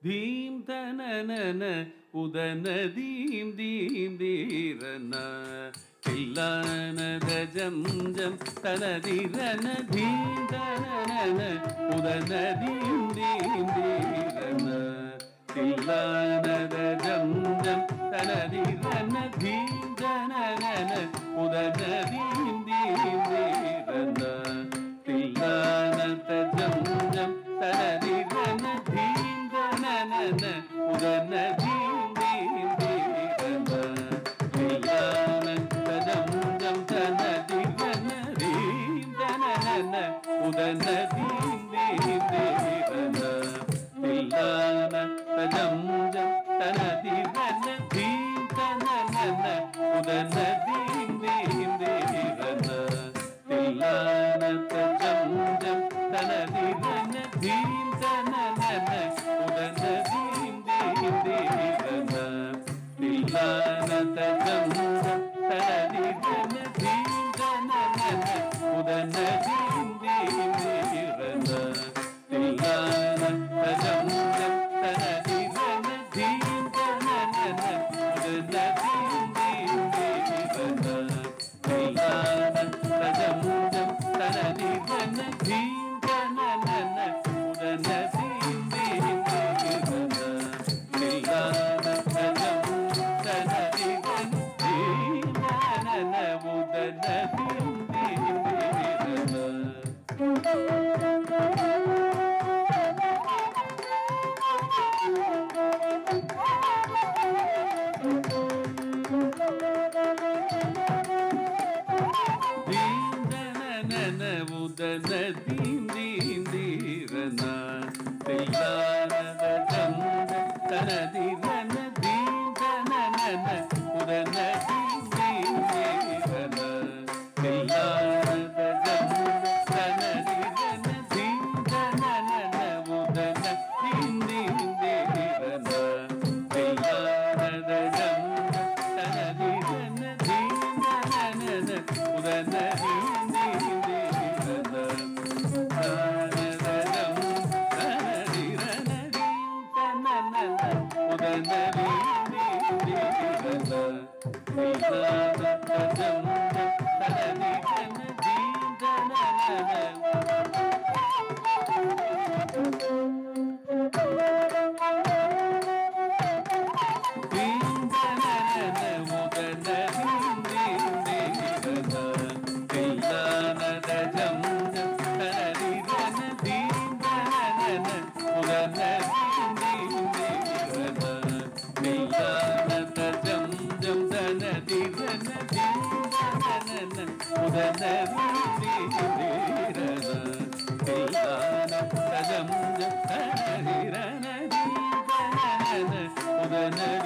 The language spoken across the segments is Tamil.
தீம் தனன உதன தீம் தீம் தீரன தில்லானத ஜம் ஜம் தனதிரன தீம் தனன உதன தீம் தீம் தீரன தில்லானத ஜம் ஜம் தனதிரன தீம் தனன உதன தீம் தீம் தீரன தில்லானத ஜம் ஜம் தனதிரன தீம் தனன உதன தீம் தீம் தீரன தில்லானத ஜம் ஜம் தனதிரன தீம் தனன உதன தீம் தீம் தீரன தில்லானத ஜம் ஜம் தனதிரன தீம் தனன உதன தீம் தீம் தீரன தில்லானத ஜம் ஜம் தனதிரன தீம் தனன உதன தீம் தீம் தீரன தில்லானத ஜம் ஜம் தனதிரன தீம் தனன உதன தீம் தீம் தீரன தில்லானத ஜம் ஜம் தனதிரன தீம் தனன உதன தீம் தீம் தீரன தில்லானத ஜம் ஜம் தனதிரன தீம் தனன உதன தீம் தீம் தீரன தில்லானத ஜம் தனதிரன தீம் தனன உதன தீம் தீம் உதன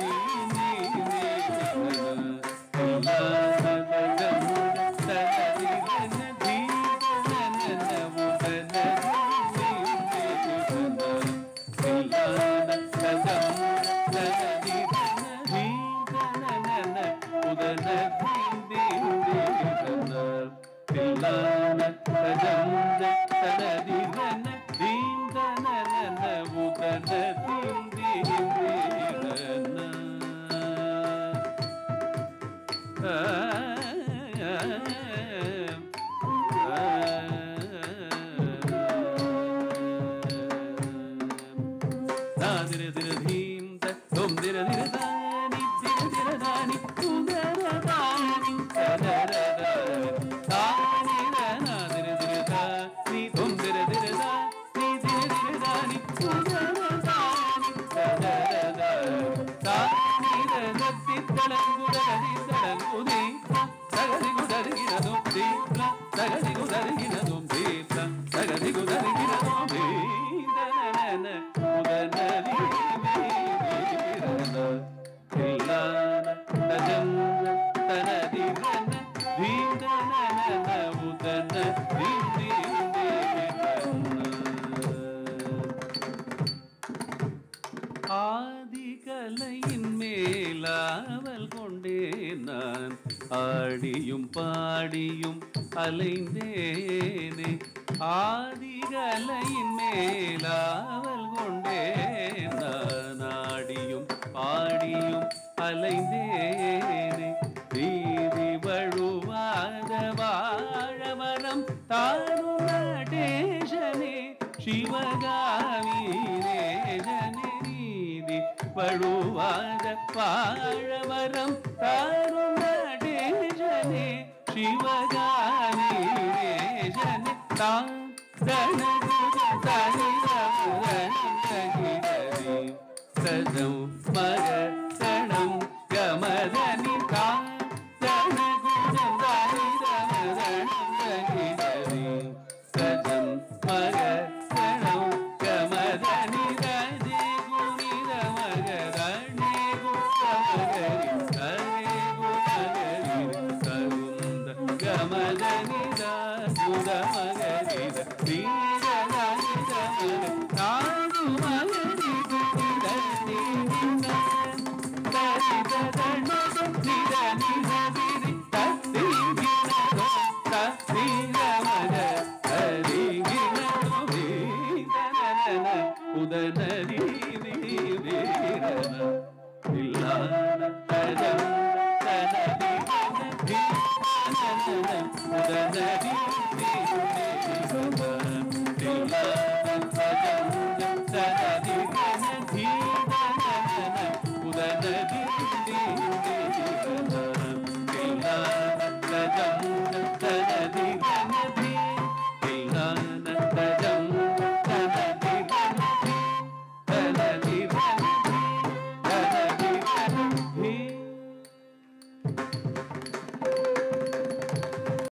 தீம் தீம் தீரன தில்லானத ஜம் தனதிரன தீம் தனன உதன தீம் தீம் தீரன தில்லானத ஜம் தனதிரன தீம் தனன உதன தீம் தீம் தீரன தில்லானத ஜம் தனதிரன தீம் தனன உதன தீம் தீம் ஆதிகலையின் மேலாவல் கொண்டேன் நான் ஆடியும் பாடியும் அலைந்தேனே ஆதிகலையின் மேலாவல் கொண்டேன் நான் அலைந்தேனே வீதி வழுவாத வாழவரம் தாரும் நடேசனே சிவகாமி நேசனே வீதி வழுவாத வாழவரம் தாரும் நடேசனே சிவகாமி நேசனே தான் சதம் மக சணம் கமதனி தான் தனகுணம் சதம் மக சணம் கமதனி ரஜி குணித மகரணி குணமகரி ஹரே குணகரி சருந்த கமதனி குத மகரி வீரனி தாடு மகரி குணிதனி உதனரி வீரன